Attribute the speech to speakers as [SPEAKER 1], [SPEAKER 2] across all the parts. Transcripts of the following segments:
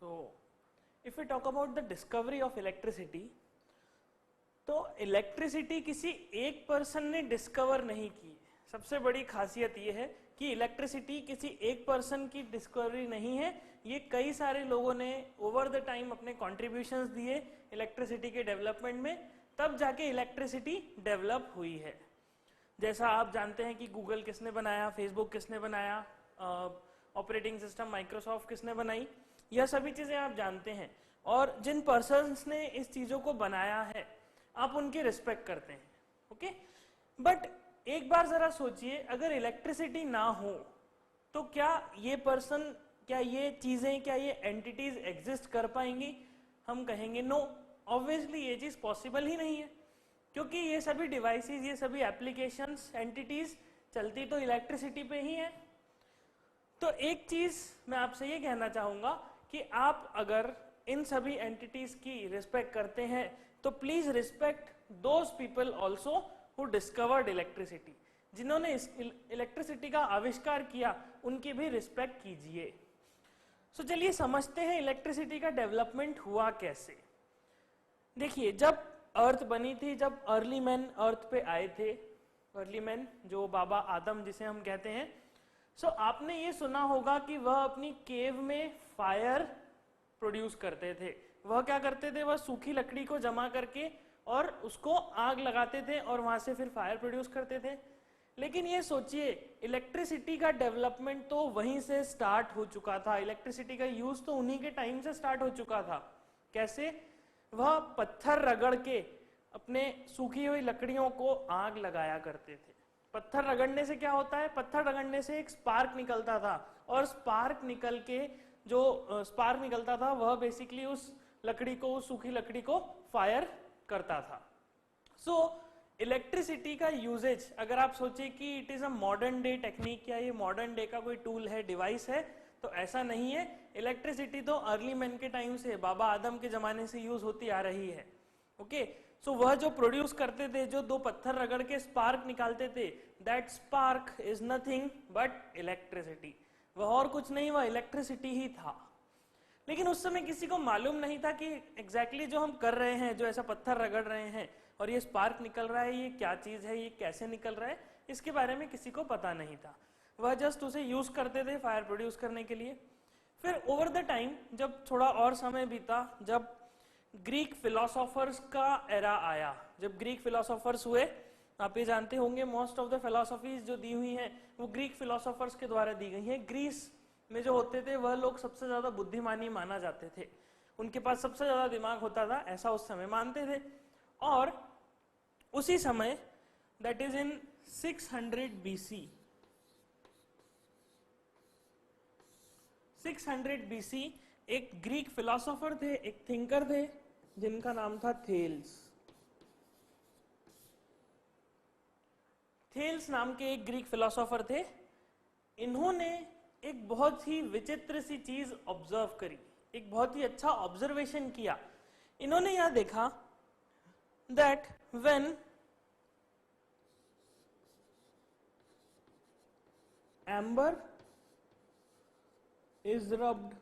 [SPEAKER 1] So, if we talk about the discovery of electricity, तो electricity किसी एक person ने डिस्कवर नहीं की। सबसे बड़ी खासियत ये है कि इलेक्ट्रिसिटी किसी एक पर्सन की डिस्कवरी नहीं है, ये कई सारे लोगों ने ओवर द टाइम अपने कॉन्ट्रीब्यूशंस दिए इलेक्ट्रिसिटी के डेवलपमेंट में, तब जाके इलेक्ट्रिसिटी डेवलप हुई है। जैसा आप जानते हैं कि गूगल किसने बनाया, फेसबुक किसने बनाया, ऑपरेटिंग सिस्टम माइक्रोसॉफ्ट किसने बनाई, यह सभी चीजें आप जानते हैं। और जिन पर्सन्स ने इस चीजों को बनाया है आप उनकी रिस्पेक्ट करते हैं, ओके। बट एक बार जरा सोचिए, अगर इलेक्ट्रिसिटी ना हो तो क्या ये पर्सन, क्या ये चीजें, क्या ये एंटिटीज एग्जिस्ट कर पाएंगी? हम कहेंगे नो, ऑब्वियसली ये चीज पॉसिबल ही नहीं है, क्योंकि ये सभी डिवाइसेस, ये सभी एप्लीकेशंस, एंटिटीज चलती तो इलेक्ट्रिसिटी पे ही है। तो एक चीज मैं आपसे ये कहना चाहूंगा कि आप अगर इन सभी एंटिटीज की रिस्पेक्ट करते हैं तो please respect those people also who discovered electricity. जिन्होंने इलेक्ट्रिसिटी का आविष्कार किया उनकी भी रिस्पेक्ट कीजिए। सो चलिए समझते हैं इलेक्ट्रिसिटी का डेवलपमेंट हुआ कैसे। देखिए, जब अर्थ बनी थी, जब अर्ली मैन अर्थ पे आए थे, अर्ली मैन जो बाबा आदम जिसे हम कहते हैं, सो आपने ये सुना होगा कि वह अपनी केव में फायर प्रोड्यूस करते थे। वह क्या करते थे? वह सूखी लकड़ी को जमा करके और उसको आग लगाते थे और वहां से फिर फायर प्रोड्यूस करते थे। लेकिन ये सोचिए, इलेक्ट्रिसिटी का डेवलपमेंट तो वहीं से स्टार्ट हो चुका था, इलेक्ट्रिसिटी का यूज तो उन्हीं के टाइम से स्टार्ट हो चुका था। कैसे? वह पत्थर रगड़ के अपने सूखी हुई लकड़ियों को आग लगाया करते थे। पत्थर रगड़ने से क्या होता है? पत्थर रगड़ने से एक स्पार्क निकलता था, और स्पार्क निकल के जो स्पार्क निकलता था वह बेसिकली उस लकड़ी को, उस सूखी लकड़ी को फायर करता था। सो इलेक्ट्रिसिटी का यूजेज अगर आप सोचे कि it is a modern day technique या ये मॉडर्न डे का कोई टूल है, डिवाइस है, तो ऐसा नहीं है। इलेक्ट्रिसिटी तो अर्ली मैन के टाइम से, बाबा आदम के जमाने से यूज होती आ रही है, ओके। सो वह जो प्रोड्यूस करते थे, जो दो पत्थर रगड़ के स्पार्क निकालते थे, that spark is nothing but electricity. वह और कुछ नहीं, वह इलेक्ट्रिसिटी ही था। लेकिन उस समय किसी को मालूम नहीं था कि एग्जैक्टली जो हम कर रहे हैं, जो ऐसा पत्थर रगड़ रहे हैं और ये स्पार्क निकल रहा है, ये क्या चीज है, ये कैसे निकल रहा है, इसके बारे में किसी को पता नहीं था। वह जस्ट उसे यूज करते थे फायर प्रोड्यूस करने के लिए। फिर ओवर द टाइम जब थोड़ा और समय बीता, जब ग्रीक फिलोसोफर्स का एरा आया, जब ग्रीक फिलोसोफर्स हुए, आप ये जानते होंगे मोस्ट ऑफ द फिलोसफीज जो दी हुई हैं वो ग्रीक फिलोसोफर्स के द्वारा दी गई हैं। ग्रीस में जो होते थे वह लोग सबसे ज्यादा बुद्धिमानी माना जाते थे, उनके पास सबसे ज्यादा दिमाग होता था, ऐसा उस समय मानते थे। और उसी समय, that is in 600 BC, 600 BC एक ग्रीक फिलोसोफर थे, एक थिंकर थे, जिनका नाम था थेल्स। थेल्स नाम के एक ग्रीक फिलोसोफर थे। इन्होंने एक बहुत ही विचित्र सी चीज ऑब्जर्व करी, एक बहुत ही अच्छा ऑब्जर्वेशन किया। इन्होंने यह देखा that when amber is rubbed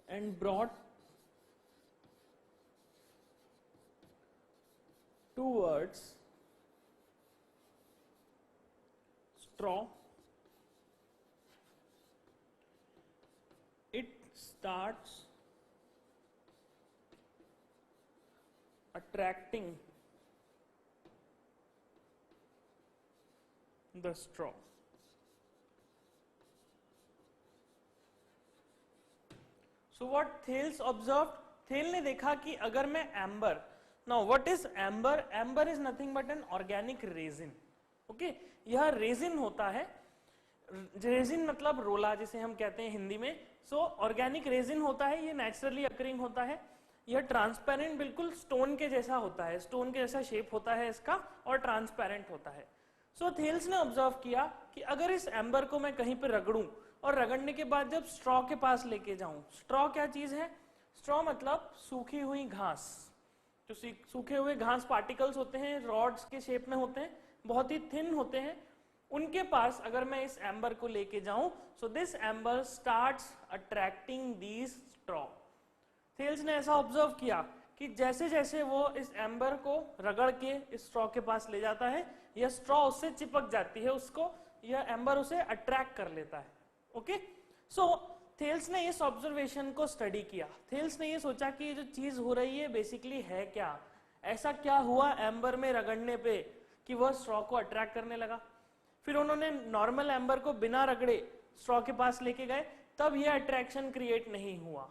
[SPEAKER 1] and brought towards straw, it starts attracting the straw. So what Thales observed, Thiel ने देखा कि अगर मैं amber, now what is amber? Amber is nothing but an organic resin, okay. यह resin होता है, resin मतलब रोला जिसे हम कहते हैं हिंदी में। सो ऑर्गेनिक रेजिन होता है, ये नेचुरली अकरिंग होता है, यह ट्रांसपेरेंट बिल्कुल स्टोन के जैसा होता है, स्टोन के जैसा शेप होता है इसका, और ट्रांसपेरेंट होता है। सो थेल्स ने ऑब्जर्व किया कि अगर इस एम्बर को मैं कहीं पर रगड़ूं और रगड़ने के बाद जब स्ट्रॉ के पास लेके जाऊं, स्ट्रॉ क्या चीज है? स्ट्रॉ मतलब सूखी हुई घास, जो सूखे हुए घास पार्टिकल्स होते हैं, रॉड्स के शेप में होते हैं, बहुत ही थिन होते हैं, उनके पास अगर मैं इस एम्बर को लेके जाऊं, so this amber starts attracting these straw. Thales ने ऐसा ऑब्जर्व किया कि जैसे जैसे वो इस एम्बर को रगड़ के इस स्ट्रॉ के पास ले जाता है, यह स्ट्रॉ उससे चिपक जाती है, उसको यह एम्बर उसे अट्रैक्ट कर लेता है। ओके, सो थेल्स ने इस ऑब्जर्वेशन को स्टडी किया। थेल्स ने ये सोचा कि ये जो चीज हो रही है बेसिकली है क्या, ऐसा क्या हुआ एम्बर में रगड़ने पे कि वह स्ट्रॉ को अट्रैक्ट करने लगा। फिर उन्होंने नॉर्मल एम्बर को बिना रगड़े स्ट्रॉ के पास लेके गए, तब यह अट्रैक्शन क्रिएट नहीं हुआ,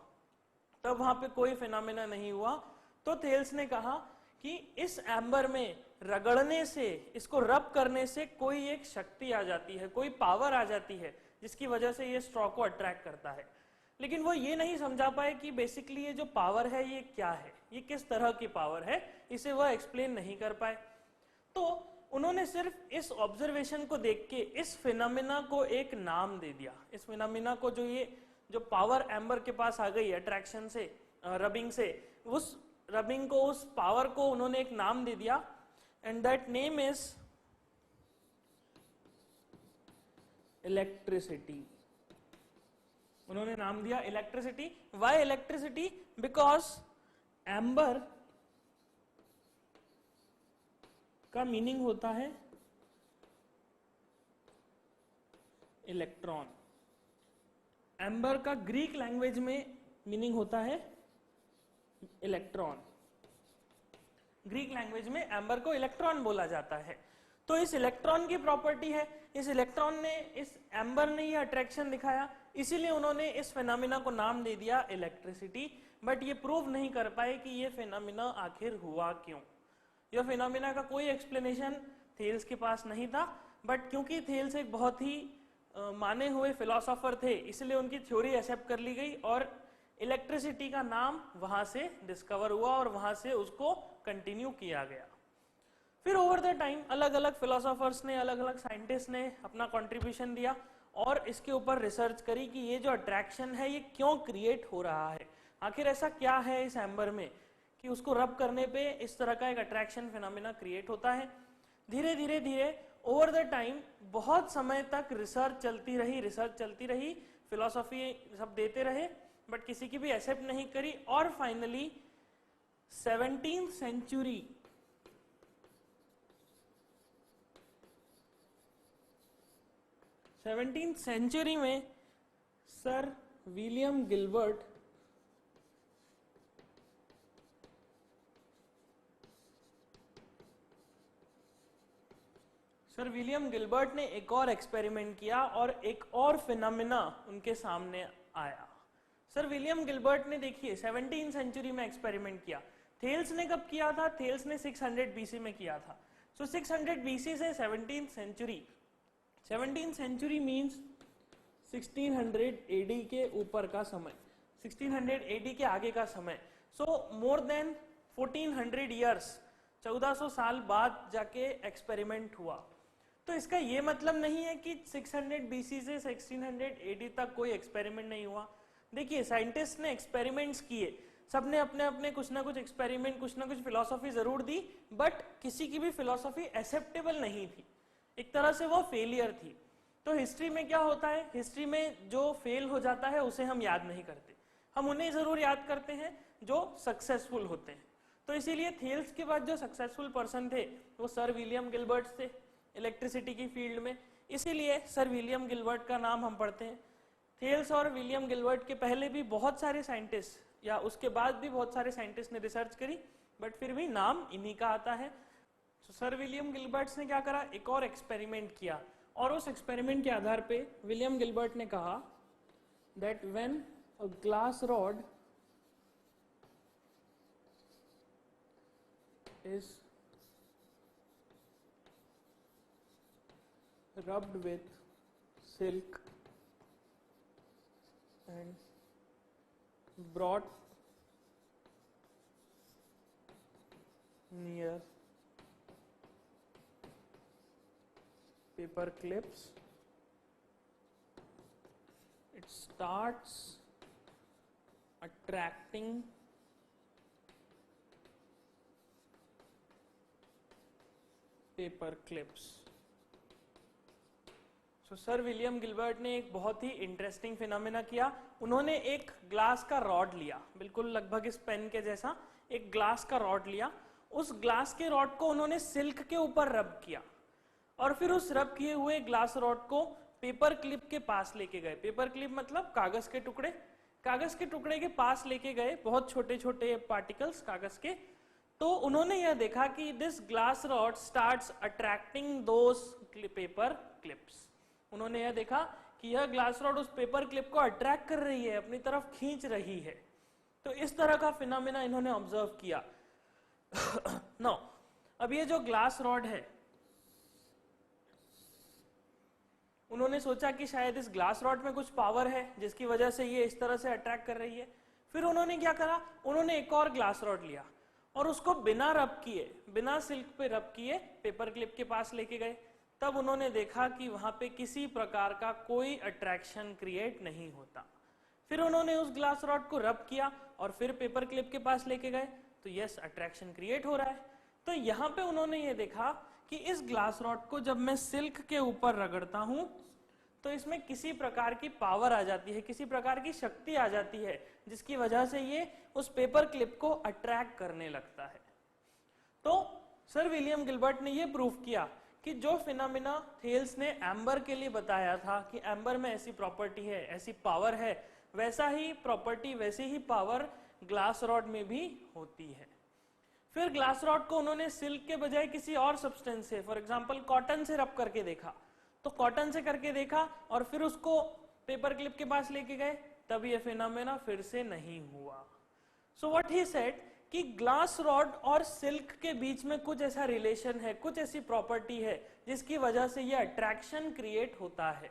[SPEAKER 1] तब वहां पे कोई फिनोमेना नहीं हुआ। तो थेल्स ने कहा कि इस एम्बर में रगड़ने से, इसको रब करने से कोई एक शक्ति आ जाती है, कोई पावर आ जाती है जिसकी वजह से ये स्ट्रॉ को अट्रैक्ट करता है। लेकिन वो ये नहीं समझा पाए कि बेसिकली ये जो पावर है ये क्या है, ये किस तरह की पावर है, इसे वह एक्सप्लेन नहीं कर पाए। तो उन्होंने सिर्फ इस ऑब्जर्वेशन को देख के इस फिनोमेना को एक नाम दे दिया। इस फिनोमेना को जो पावर एम्बर के पास आ गई अट्रैक्शन से, रबिंग से, उस रबिंग को, उस पावर को उन्होंने एक नाम दे दिया, and that name is electricity. उन्होंने नाम दिया electricity. Why electricity? Because amber का मीनिंग होता है इलेक्ट्रॉन। एम्बर का ग्रीक लैंग्वेज में मीनिंग होता है इलेक्ट्रॉन। ग्रीक लैंग्वेज में एम्बर को इलेक्ट्रॉन बोला जाता है। तो इस इलेक्ट्रॉन की प्रॉपर्टी है, इस इलेक्ट्रॉन ने, इस एम्बर ने ये अट्रैक्शन दिखाया, इसीलिए उन्होंने इस फिनोमिना को नाम दे दिया इलेक्ट्रिसिटी। बट ये प्रूव नहीं कर पाए कि ये फिनोमिना आखिर हुआ क्यों। यह फिनोमिना का कोई एक्सप्लेनेशन थेल्स के पास नहीं था, बट क्योंकि थेल्स एक बहुत ही माने हुए फिलोसोफर थे, इसलिए उनकी थ्योरी एक्सेप्ट कर ली गई और इलेक्ट्रिसिटी का नाम वहां से डिस्कवर हुआ और वहां से उसको कंटिन्यू किया गया। फिर ओवर द टाइम अलग अलग फिलोसोफर्स ने, अलग अलग साइंटिस्ट ने अपना कंट्रीब्यूशन दिया और इसके ऊपर रिसर्च करी कि ये जो अट्रैक्शन है ये क्यों क्रिएट हो रहा है, आखिर ऐसा क्या है इस एम्बर में कि उसको रब करने पे इस तरह का एक अट्रैक्शन फिनोमेना क्रिएट होता है। धीरे धीरे धीरे ओवर द टाइम बहुत समय तक रिसर्च चलती रही, फिलोसॉफी सब देते रहे, बट किसी की भी एक्सेप्ट नहीं करी। और फाइनली 17th सेंचुरी में सर विलियम गिलबर्ट ने एक और एक्सपेरिमेंट किया और एक और फिनोमेना उनके सामने आया। सर विलियम गिलबर्ट ने, देखिए, 17th सेंचुरी में एक्सपेरिमेंट किया। थेल्स ने कब किया था? थेल्स ने 600 बीसी में किया था। सो 600 बीसी से 17th सेंचुरी मींस 1600 एडी के ऊपर का समय, 1600 एडी के आगे का समय। सो मोर देन 1400 ईयर्स, 1400 साल बाद जाके एक्सपेरिमेंट हुआ। तो इसका ये मतलब नहीं है कि 600 बीसी से 1600 एडी तक कोई एक्सपेरिमेंट नहीं हुआ। देखिए, साइंटिस्ट ने एक्सपेरिमेंट्स किए, सबने अपने अपने कुछ ना कुछ एक्सपेरिमेंट, कुछ ना कुछ फिलॉसफी जरूर दी, बट किसी की भी फिलॉसफी एक्सेप्टेबल नहीं थी, एक तरह से वो फेलियर थी। तो हिस्ट्री में क्या होता है, हिस्ट्री में जो फेल हो जाता है उसे हम याद नहीं करते, हम उन्हें जरूर याद करते हैं जो सक्सेसफुल होते हैं। तो इसीलिए थेल्स के बाद जो सक्सेसफुल पर्सन थे वो सर विलियम गिलबर्ट थे इलेक्ट्रिसिटी की फील्ड में, इसीलिए सर विलियम गिलबर्ट का नाम हम पढ़ते हैं। थेल्स और विलियम गिलबर्ट के पहले भी बहुत सारे साइंटिस्ट, या उसके बाद भी बहुत सारे साइंटिस्ट ने रिसर्च करी, बट फिर भी नाम इन्हीं का आता है। तो सर विलियम गिलबर्ट ने क्या करा, एक और एक्सपेरिमेंट किया, और उस एक्सपेरिमेंट के आधार पे विलियम गिलबर्ट ने कहा that when a glass rod is rubbed with silk and brought near paper clips, it starts attracting paper clips. Sir William Gilbert ने एक बहुत ही इंटरेस्टिंग फिनोमेना किया। उन्होंने एक ग्लास का रॉड लिया, बिल्कुल लगभग इस पेन के जैसा एक ग्लास का रॉड लिया। उस ग्लास के रॉड को उन्होंने सिल्क के ऊपर रब किया और फिर उस रब किए हुए ग्लास रॉड को पेपर क्लिप के पास लेके गए। पेपर क्लिप मतलब कागज के टुकड़े, कागज के टुकड़े के पास लेके गए, बहुत छोटे छोटे पार्टिकल्स कागज के। तो उन्होंने यह देखा कि this glass rod starts attracting those paper clips. उन्होंने यह देखा कि यह ग्लास रॉड उस पेपर क्लिप को अट्रैक्ट कर रही है, अपनी तरफ खींच रही है। तो इस तरह का फिनोमेना इन्होंने ऑब्जर्व किया। नो, अब ये जो ग्लास रॉड है, उन्होंने सोचा कि शायद इस ग्लास रॉड में कुछ पावर है जिसकी वजह से ये इस तरह से अट्रैक्ट कर रही है। फिर उन्होंने क्या करा, उन्होंने एक और ग्लास रॉड लिया और उसको बिना रब किए, बिना सिल्क पे रब किए पेपर क्लिप के पास लेके गए। तब उन्होंने देखा कि वहां पे किसी प्रकार का कोई अट्रैक्शन क्रिएट नहीं होता। फिर उन्होंने उस ग्लास रॉड को रब किया और फिर पेपर क्लिप के पास लेके गए, तो यस, अट्रैक्शन क्रिएट हो रहा है। तो यहाँ पे उन्होंने ये देखा कि इस ग्लास रॉड को जब मैं सिल्क के ऊपर रगड़ता हूं तो इसमें किसी प्रकार की पावर आ जाती है, किसी प्रकार की शक्ति आ जाती है, जिसकी वजह से ये उस पेपर क्लिप को अट्रैक्ट करने लगता है। तो सर विलियम गिलबर्ट ने ये प्रूव किया कि जो फिनोमेना थेल्स ने एम्बर के लिए बताया था कि एम्बर में ऐसी प्रॉपर्टी है, ऐसी पावर है, वैसा ही प्रॉपर्टी, वैसी ही पावर ग्लास रॉड में भी होती है। फिर ग्लास रॉड को उन्होंने सिल्क के बजाय किसी और सब्सटेंस से, फॉर एग्जांपल कॉटन से रब करके देखा। तो कॉटन से करके देखा और फिर उसको पेपर क्लिप के पास लेके गए, तब ये फिनोमेना फिर से नहीं हुआ। सो व्हाट ही सेड कि ग्लास रॉड और सिल्क के बीच में कुछ ऐसा रिलेशन है, कुछ ऐसी प्रॉपर्टी है जिसकी वजह से ये अट्रैक्शन क्रिएट होता है।